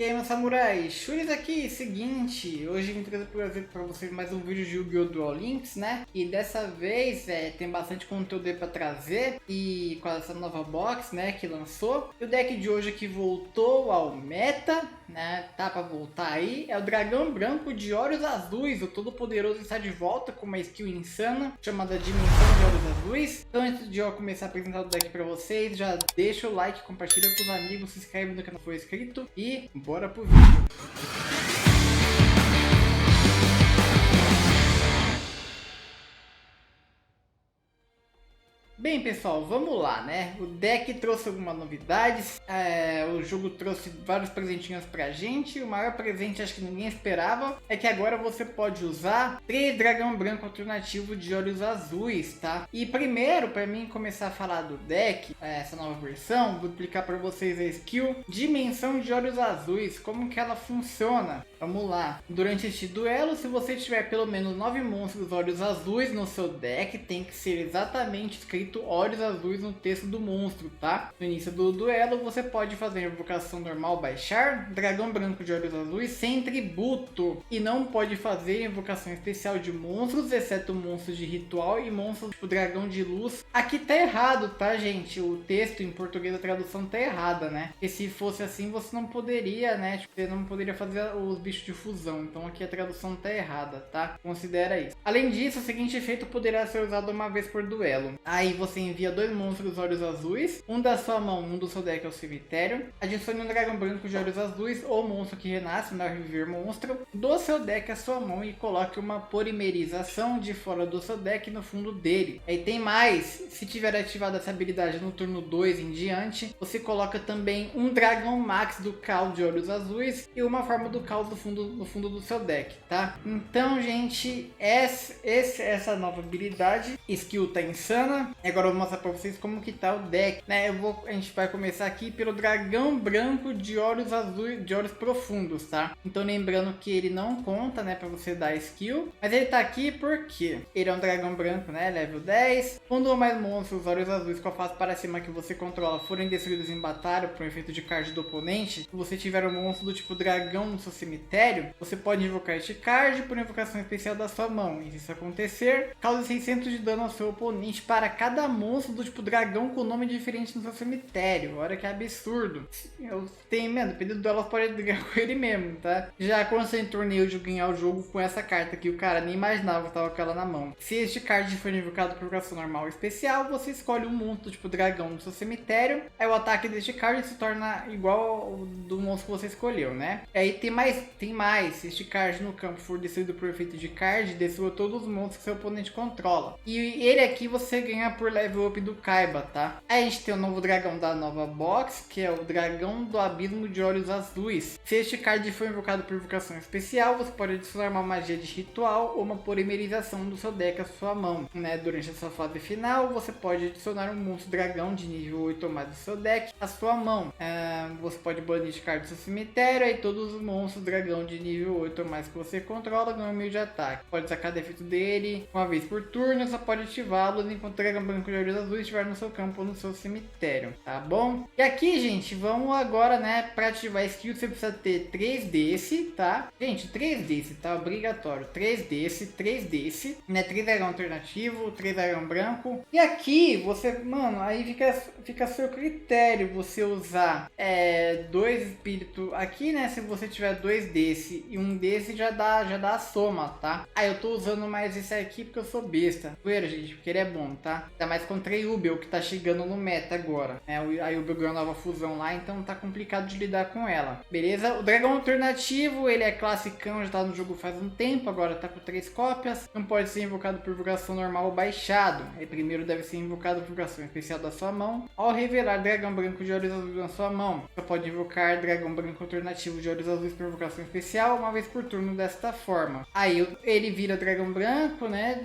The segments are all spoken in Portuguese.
E aí, meus samurais, Shuris aqui, seguinte, hoje vim trazer pra vocês mais um vídeo de Yu-Gi-Oh! Duel Links, né? E dessa vez tem bastante conteúdo aí pra trazer, e com essa nova box, né, que lançou. E o deck de hoje aqui voltou ao meta, né, tá pra voltar aí. É o Dragão Branco de Olhos Azuis, o Todo-Poderoso está de volta com uma skill insana, chamada Dimensão de Olhos Azuis. Então antes de eu começar a apresentar o deck pra vocês, já deixa o like, compartilha com os amigos, se inscreve no canal se for inscrito e bora pro vídeo. Bem, pessoal, vamos lá, né? O deck trouxe algumas novidades, o jogo trouxe vários presentinhos pra gente. O maior presente, acho que ninguém esperava, é que agora você pode usar 3 dragão branco alternativo de olhos azuis, tá? E primeiro, para mim começar a falar do deck, essa nova versão, vou explicar para vocês a skill Dimensão de Olhos Azuis, como que ela funciona. Vamos lá. Durante este duelo, se você tiver pelo menos 9 monstros olhos azuis no seu deck, tem que ser exatamente escrito olhos azuis no texto do monstro, tá? No início do duelo, você pode fazer invocação normal, baixar dragão branco de olhos azuis sem tributo, e não pode fazer invocação especial de monstros, exceto monstros de ritual e monstros tipo dragão de luz. Aqui tá errado, tá, gente? O texto em português, a tradução tá errada, né? Porque se fosse assim, você não poderia, né? Tipo, você não poderia fazer os bichos de fusão. Então aqui a tradução tá errada, tá? Considera isso. Além disso, o seguinte efeito poderá ser usado uma vez por duelo. Aí você envia 2 monstros olhos azuis, um da sua mão, um do seu deck ao cemitério. Adicione um dragão branco de olhos azuis ou monstro que renasce na reviver monstro do seu deck à sua mão e coloque uma polimerização de fora do seu deck no fundo dele. Aí tem mais, se tiver ativada essa habilidade no turno 2 em diante, você coloca também um dragão max do caos de olhos azuis e uma forma do caos no fundo do seu deck, tá? Então, gente, essa nova habilidade, skill tá insana. Agora eu vou mostrar pra vocês como que tá o deck, né? A gente vai começar aqui pelo dragão branco de olhos azuis, de olhos profundos, tá? Então lembrando que ele não conta, né, pra você dar skill, mas ele tá aqui porque ele é um dragão branco, né, level 10. Quando ou mais monstros olhos azuis com a face para cima que você controla forem destruídos em batalha por um efeito de card do oponente, se você tiver um monstro do tipo dragão no seu cemitério, você pode invocar este card por invocação especial da sua mão, e se isso acontecer, cause 600 de dano ao seu oponente para cada monstro do tipo dragão com nome diferente no seu cemitério. Olha que absurdo. Eu tenho medo, dependendo do ela pode brigar com ele mesmo, tá? Já aconteceu em torneio de ganhar o jogo com essa carta aqui, o cara nem imaginava que tava com ela na mão. Se este card for invocado por invocação normal ou especial, você escolhe um monstro tipo dragão no seu cemitério, aí o ataque deste card se torna igual ao do monstro que você escolheu, né? Aí tem mais, se este card no campo for destruído por efeito de card, destrua todos os monstros que seu oponente controla. E ele aqui você ganha por level up do Kaiba, tá? Aí a gente tem o novo dragão da nova box, que é o dragão do abismo de olhos azuis. Se este card for invocado por invocação especial, você pode adicionar uma magia de ritual ou uma polimerização do seu deck à sua mão, né? Durante a sua fase final, você pode adicionar um monstro dragão de nível 8 ou mais do seu deck à sua mão. Você pode banir este card do seu cemitério, aí todos os monstros dragão de nível 8 ou mais que você controla ganham 1000 de ataque. Pode sacar defeito dele uma vez por turno, só pode ativá-lo enquanto o dragão branco de olhos azuis estiver no seu campo ou no seu cemitério, tá bom? E aqui, gente, vamos agora, né, para ativar skill, você precisa ter 3 desse, tá? Gente, 3 desse, tá? Obrigatório. 3 desse, né? 3 dragão alternativo, 3 dragão branco. E aqui, você, mano, aí fica a seu critério você usar 2 espíritos aqui, né? Se você tiver 2 desse e um desse, já dá a soma, tá? Aí eu tô usando mais esse aqui porque eu sou besta. Poeira, gente, porque ele é bom, tá? Ainda mais contra a Yubel, que tá chegando no meta agora, né? A Yubel ganhou nova fusão lá, então tá complicado de lidar com ela, beleza? O dragão alternativo, ele é classicão, já tá no jogo faz um tempo, agora tá com 3 cópias. Não pode ser invocado por invocação normal ou baixado. Aí primeiro deve ser invocado por invocação especial da sua mão. Ao revelar dragão branco de olhos azuis na sua mão, você pode invocar dragão branco alternativo de olhos azuis por invocação especial uma vez por turno desta forma. Aí ele vira dragão branco, né?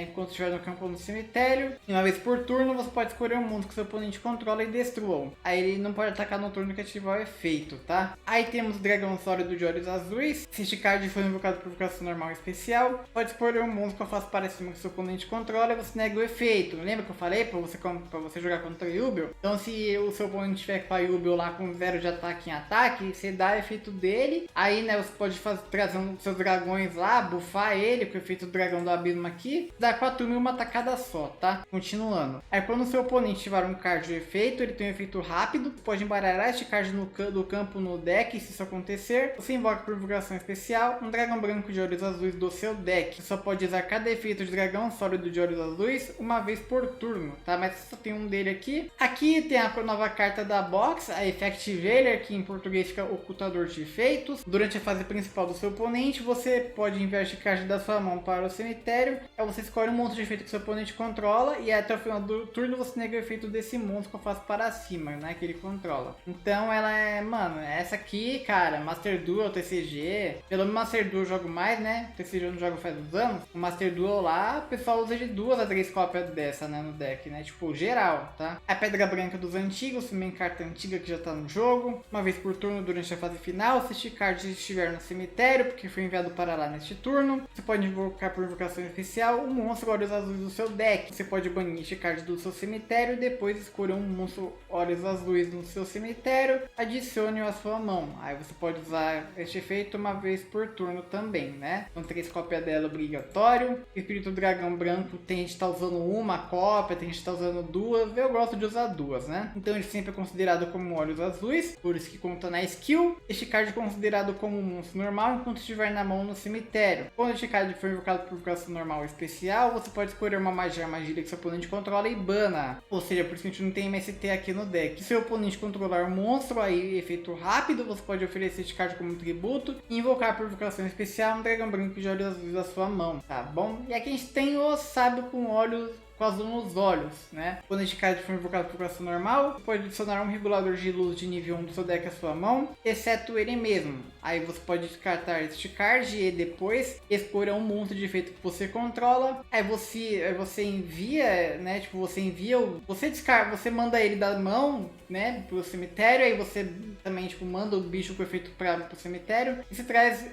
Enquanto estiver no campo ou no cemitério. E uma vez por turno, você pode escolher um monstro que seu oponente controla e destrua. Aí ele não pode atacar no turno que ativar o efeito, tá? Aí temos o Dragão Sólido de Olhos Azuis. Se este card for invocado por invocação normal especial, pode escolher um monstro que eu faço para cima que seu oponente controla e você nega o efeito. Lembra que eu falei pra você jogar contra o Yubel? Então se o seu oponente tiver com a Yubel lá com 0 de ataque em ataque, você dá o efeito dele. Aí, né, você pode trazer um dos seus dragões lá, buffar ele com o efeito do Dragão do Abismo aqui. Dá 4 mil uma tacada só, tá? Continuando. Aí quando o seu oponente tiver um card de efeito, ele tem um efeito rápido. Pode embaralhar este card do campo no deck, se isso acontecer. Você invoca por invocação especial um dragão branco de olhos azuis do seu deck. Você só pode usar cada efeito de dragão sólido de olhos azuis uma vez por turno, tá? Mas só tem um dele aqui. Aqui tem a nova carta da box, a Effectivaler, que em português fica Ocultador de Efeitos. Durante a fase principal do seu oponente, você pode enviar este card da sua mão para o cemitério. Aí você escolhe um monstro de efeito que seu oponente controla e até o final do turno você nega o efeito desse monstro que eu faço para cima, né? Que ele controla. Então ela é, mano, essa aqui, cara, Master Duel, TCG. Pelo menos Master Duel eu jogo mais, né? TCG eu não jogo faz uns anos. O Master Duel lá, o pessoal usa de 2 a 3 cópias dessa, né? No deck, né? Tipo, geral, tá? A Pedra Branca dos Antigos, também carta antiga que já tá no jogo. Uma vez por turno durante a fase final, se este card estiver no cemitério, porque foi enviado para lá neste turno, você pode invocar por invocação especial um monstro Olhos Azuis do seu deck. Você pode banir este card do seu cemitério e depois escolher um monstro Olhos Azuis no seu cemitério, adicione-o à sua mão. Aí você pode usar este efeito uma vez por turno também, né? Então 3 cópias dela obrigatório. Espírito Dragão Branco tem gente que tá usando uma cópia, tem gente que tá usando 2. Eu gosto de usar 2, né? Então ele sempre é considerado como Olhos Azuis, por isso que conta na skill. Este card é considerado como um monstro normal enquanto estiver na mão no cemitério. Quando este card for invocado por invocação normal ou especial, você pode escolher uma magia que seu oponente controla e bana. Ou seja, por isso que a gente não tem MST aqui no deck. Se seu oponente controlar um monstro, aí efeito rápido, você pode oferecer este card como tributo e invocar por invocação especial um dragão branco de olhos azuis da sua mão, tá bom? E aqui a gente tem o sábio com olhos azul nos olhos, né? Quando este card for invocado por invocação normal, pode adicionar um regulador de luz de nível 1 do seu deck à sua mão, exceto ele mesmo. Aí você pode descartar este card e depois escolha um monstro de efeito que você controla. Aí você envia, né? Tipo, você manda ele da mão, né, pro cemitério. Aí você também, tipo, manda o bicho com efeito pro cemitério. E você traz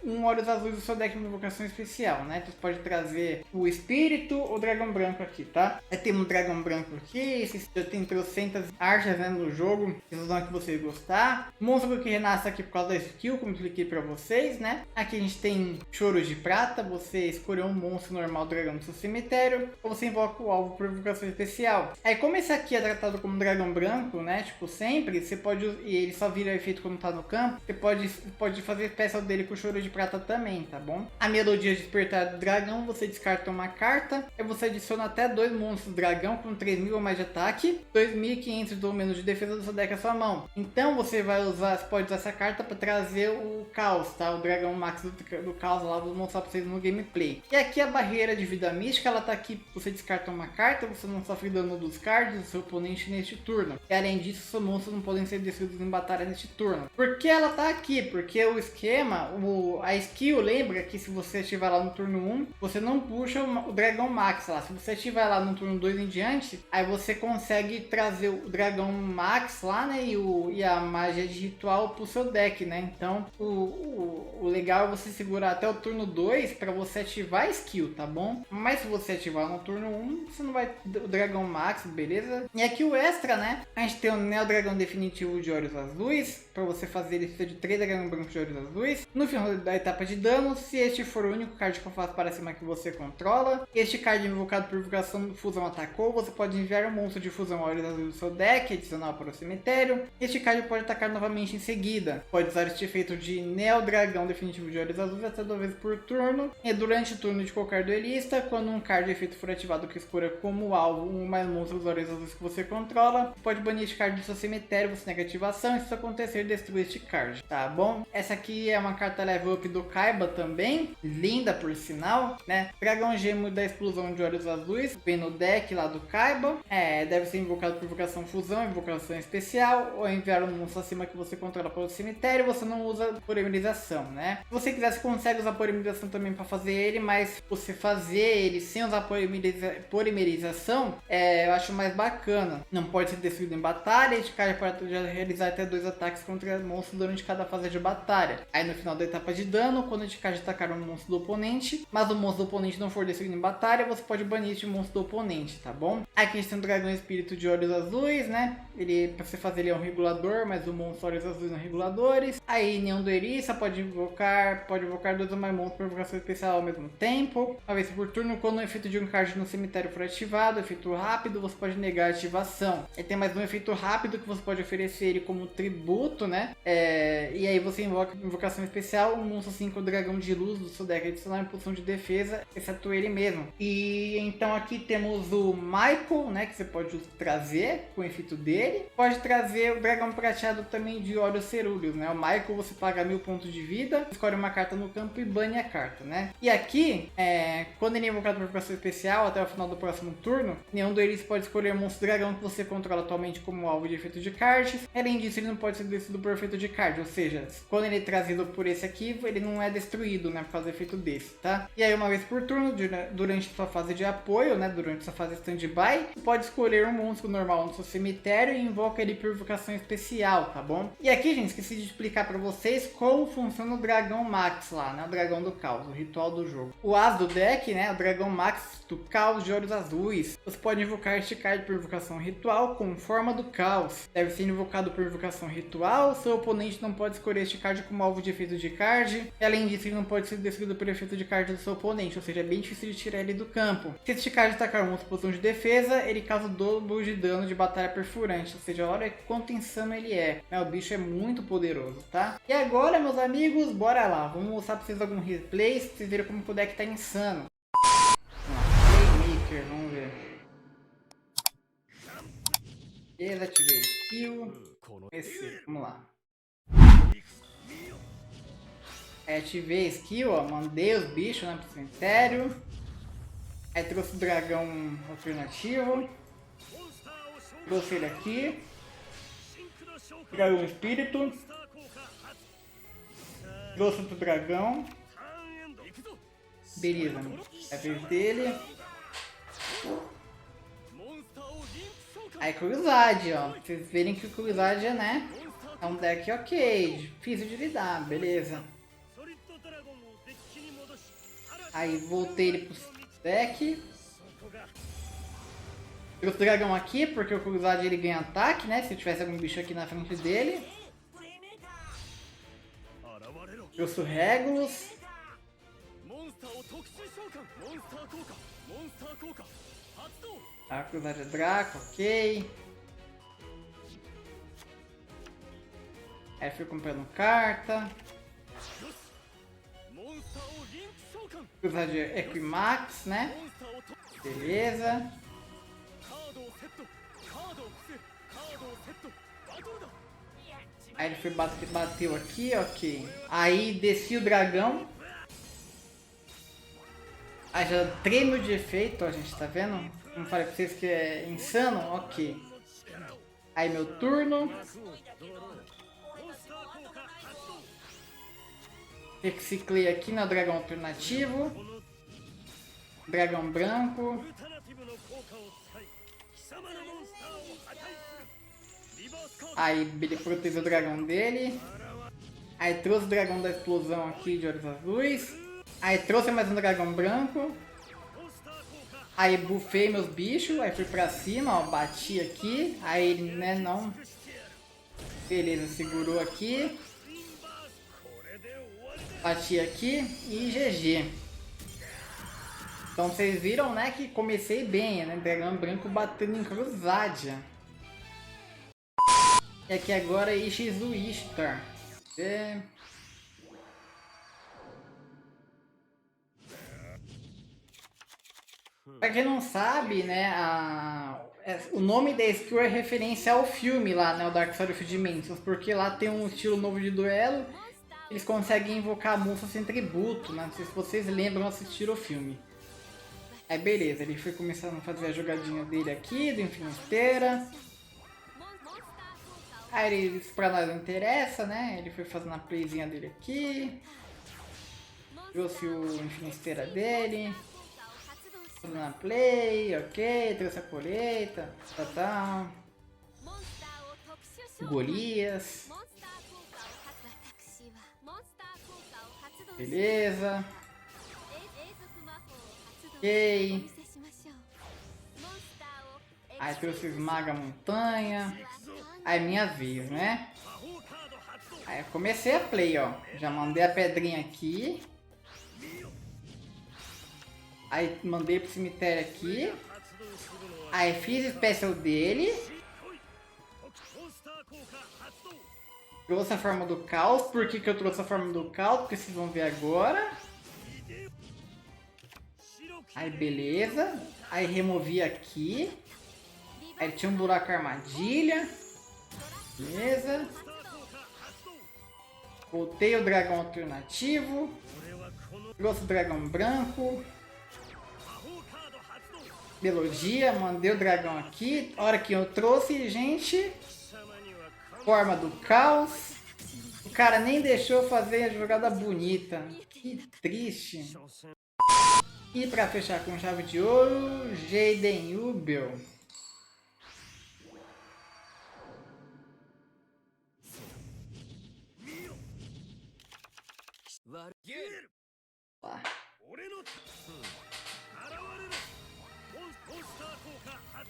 um Olhos Azuis do seu deck de invocação especial, né? Então você pode trazer o espírito ou o dragão branco aqui, tá? Aí tem um dragão branco aqui, esse já tem trocentas artes, né, no jogo, vocês vão que vocês gostar. Monstro que renasce aqui por causa da skill, como eu expliquei pra vocês, né? Aqui a gente tem Choro de Prata, você escolheu um monstro normal dragão do seu cemitério, ou você invoca o alvo por invocação especial. Aí como esse aqui é tratado como dragão branco, né, tipo sempre, você pode, e ele só vira efeito quando tá no campo, você pode fazer peça dele com Choro de Prata também, tá bom? A Melodia de Despertar do Dragão, você descarta uma carta, e você adiciona até 2 monstros dragão com 3.000 ou mais de ataque, 2.500 ou menos de defesa do seu deck à sua mão. Então você pode usar essa carta para trazer o caos, tá? O dragão max do caos lá, vou mostrar para vocês no gameplay. E aqui a barreira de vida mística, ela tá aqui, você descarta uma carta, você não sofre dano dos cards do seu oponente neste turno. E além disso, seus monstros não podem ser destruídos em batalha neste turno. Por que ela tá aqui? Porque o esquema, a skill, lembra que se você estiver lá no turno 1, você não puxa o dragão max lá. Se você estiver lá no turno 2 em diante, aí você consegue trazer o dragão max lá, né, e a magia de ritual pro seu deck, né? Então o legal é você segurar até o turno 2 para você ativar a skill, tá bom? Mas se você ativar no turno 1, você não vai o dragão max, beleza? E aqui o extra, né? A gente tem o Neo Dragão Definitivo de Olhos Azuis, para você fazer ele precisa de 3 dragões brancos de olhos azuis. No final da etapa de dano, se este for o único card que eu faço para cima que você controla, este card invocado por invocação fusão atacou, você pode enviar um monstro de fusão olhos azuis do seu deck, adicional para o cemitério. Este card pode atacar novamente em seguida. Pode usar este efeito de Neo Dragão Definitivo de Olhos Azuis até 2 vezes por turno. E durante o turno de qualquer duelista, quando um card de efeito for ativado que escolha como alvo um ou mais monstros olhos azuis que você controla, pode banir este card do seu cemitério, você nega ativação, e se isso acontecer, destrua este card, tá bom? Essa aqui é uma carta level up do Kaiba também, linda por sinal, né? Dragão Gêmeo da Explosão de Olhos Azuis, Azuis, vem no deck lá do Kaiba. Deve ser invocado por invocação fusão, invocação especial, ou enviar um monstro acima que você controla para o cemitério. Você não usa polimerização, né? Se você quiser, você consegue usar polimerização também para fazer ele, mas você fazer ele sem usar polimerização, eu acho mais bacana. Não pode ser destruído em batalha, este cara pode realizar até 2 ataques contra monstros durante cada fase de batalha. Aí no final da etapa de dano, quando este cara atacar um monstro do oponente, mas o monstro do oponente não for destruído em batalha, você pode banir este monstro do oponente, tá bom? Aqui a gente tem um dragão espírito de olhos azuis, né? Ele, pra você fazer ele é um regulador, mas o monstro olhos azuis são reguladores. Aí Neon do Eriça pode invocar 2 ou mais monstros por invocação especial ao mesmo tempo. Uma vez por turno, quando o efeito de um card no cemitério for ativado, efeito rápido, você pode negar a ativação. Aí tem mais um efeito rápido que você pode oferecer ele como tributo, né? E aí você invoca invocação especial, um monstro 5 dragão de luz do seu deck adicional em posição de defesa, exceto ele mesmo. E então aqui temos o Michael, né? Que você pode trazer com o efeito dele. Pode trazer o dragão prateado também de olhos cerúleos, né? O Michael você paga 1000 pontos de vida, escolhe uma carta no campo e bane a carta, né? E aqui, quando ele é invocado por invocação especial até o final do próximo turno, nenhum deles pode escolher um monstro dragão que você controla atualmente como alvo de efeito de cards. Além disso, ele não pode ser destruído por efeito de card, ou seja, quando ele é trazido por esse aqui, ele não é destruído, né, por causa do efeito desse, tá? E aí uma vez por turno, durante sua fase de apoio, né, durante sua fase stand-by, pode escolher um monstro normal no seu cemitério e invoca ele por invocação especial, tá bom? E aqui, gente, esqueci de explicar pra vocês como funciona o dragão Max lá, né, o dragão do caos, o ritual do jogo. O as do deck, né, o dragão Max do caos de olhos azuis. Você pode invocar este card por invocação ritual com forma do caos. Deve ser invocado por invocação ritual, seu oponente não pode escolher este card como alvo de efeito de card, e além disso ele não pode ser destruído por efeito de card do seu oponente, ou seja, é bem difícil de tirar ele do campo. Se este card atacar uma posição de defesa, ele causa o dobro de dano de batalha perfurante, ou seja, olha quanto insano ele é, né? O bicho é muito poderoso, tá? E agora, meus amigos, bora lá, vamos mostrar pra vocês algum replay, pra vocês verem como o deck tá insano. Playmaker, vamos ver. Desativei skill. Vamos lá. Ativei skill, ó, mandei os bichos, né, pro cemitério. Aí trouxe o dragão alternativo. Trouxe ele aqui. Dragão espírito. Trouxe outro dragão. Beleza, é a vez dele. Aí Cruzade, ó. Pra vocês verem que o Cruzade é, né? É um deck ok, difícil de lidar, beleza. Aí voltei ele pro deck. Trouxe o dragão aqui, porque o Cruzade ele ganha ataque, né? Se tivesse algum bicho aqui na frente dele. Trouxe o Regulus. A Cruzade é Draco, ok. Aí fui comprando carta. Cruzade Equimax, né? Beleza. Aí ele foi bateu aqui, ok. Aí desci o dragão. Aí já treme de efeito, ó, gente, tá vendo? Não falei pra vocês que é insano? Ok. Aí meu turno. Reciclei aqui no dragão alternativo. Dragão branco. Aí ele protegeu o dragão dele. Aí trouxe o dragão da explosão aqui de olhos azuis. Aí trouxe mais um dragão branco. Aí buffei meus bichos. Aí fui pra cima, ó. Bati aqui. Aí ele, né, não. Beleza, segurou aqui. Bati aqui e GG. Então vocês viram, né, que comecei bem, né? Dragão branco batendo em Cruzade. E aqui agora é Ishizu Ishtar. Pra quem não sabe, né, o nome da skill é referência ao filme lá, né, o Dark Side of Dimensions, porque lá tem um estilo novo de duelo, eles conseguem invocar monstros sem tributo, né, não sei se vocês lembram assistir o filme. Aí beleza, ele foi começando a fazer a jogadinha dele aqui, do Infinisteira. Aí isso pra nós não interessa, né? Ele foi fazendo a playzinha dele aqui. Trouxe o Infinisteira dele. Fazendo a play, ok. Trouxe a colheita. Tá. Golias. Beleza. Ok. Aí trouxe o Esmaga Montanha. Aí minha vez, né? Aí eu comecei a play, ó. Já mandei a pedrinha aqui. Aí mandei pro cemitério aqui. Aí fiz o special dele. Trouxe a forma do caos. Por que eu trouxe a forma do caos? Porque vocês vão ver agora. Aí beleza. Aí removi aqui. Aí tinha um buraco armadilha. Beleza. Voltei o dragão alternativo. Trouxe o dragão branco. Melodia. Mandei o dragão aqui. A hora que eu trouxe, gente. Forma do caos. O cara nem deixou fazer a jogada bonita. Que triste. E pra fechar com chave de ouro, Jaden Ubel.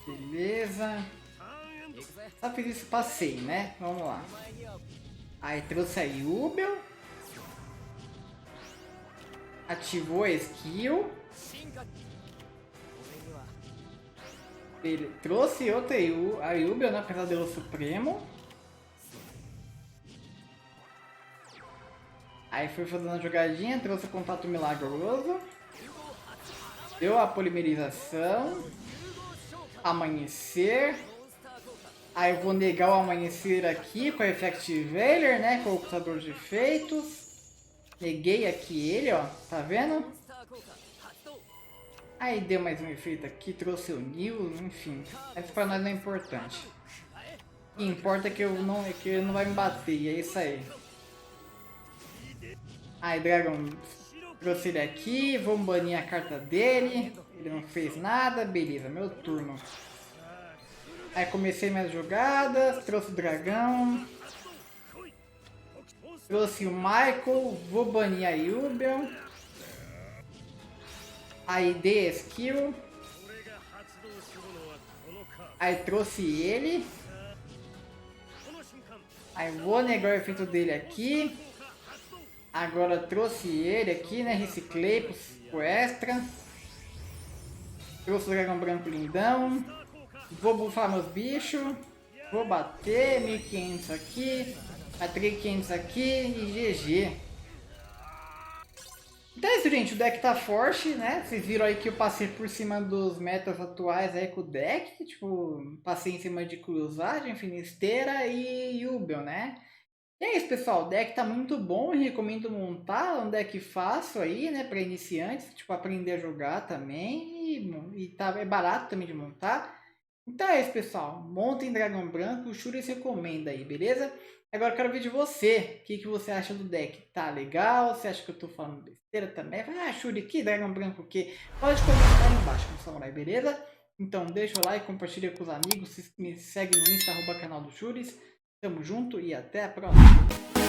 Beleza. Só fiz isso, passei, né? Vamos lá. Aí trouxe a Ubel. Ativou a skill. Ele trouxe outra a Ubel, né? Pesadelo Supremo. Aí foi fazendo a jogadinha, trouxe o Contato Milagroso. Deu a polimerização. Amanhecer. Aí eu vou negar o amanhecer aqui com a Effect Veiler, né? Com o ocultador de efeitos. Neguei aqui ele, ó. Tá vendo? Aí deu mais um efeito aqui, trouxe o Nil, enfim. Mas pra nós não é importante. O que importa é que ele não vai me bater, e é isso aí. Aí, Dragão, trouxe ele aqui, vamos banir a carta dele. Ele não fez nada, beleza, meu turno. Aí comecei minhas jogadas, trouxe o dragão. Trouxe o Michael, vou banir a Ubel. Aí dei a skill. Aí trouxe ele. Aí vou negar o efeito dele aqui. Agora trouxe ele aqui, né? Reciclei pro extra. Trouxe o dragão branco lindão. Vou bufar meus bichos. Vou bater. 1500 aqui. Atrei 500 aqui e GG. Então é isso, gente. O deck tá forte, né? Vocês viram aí que eu passei por cima dos metas atuais aí com o deck. Tipo, passei em cima de Cruzagem, Finisteira e Ubel, né? E é isso, pessoal. O deck tá muito bom. Eu recomendo montar. É um deck fácil aí, né? Pra iniciantes. Tipo, aprender a jogar também. E é barato também de montar. Então é isso, pessoal. Montem Dragão Branco. O Shuri recomenda aí, beleza? Agora eu quero ver de você. O que você acha do deck? Tá legal? Você acha que eu tô falando besteira também? Ah, Shuri, que Dragão Branco o quê? Pode comentar aí embaixo no Samurai, beleza? Então deixa o like, compartilha com os amigos. Me segue no Insta, @canal do Shuris. Tamo junto e até a próxima.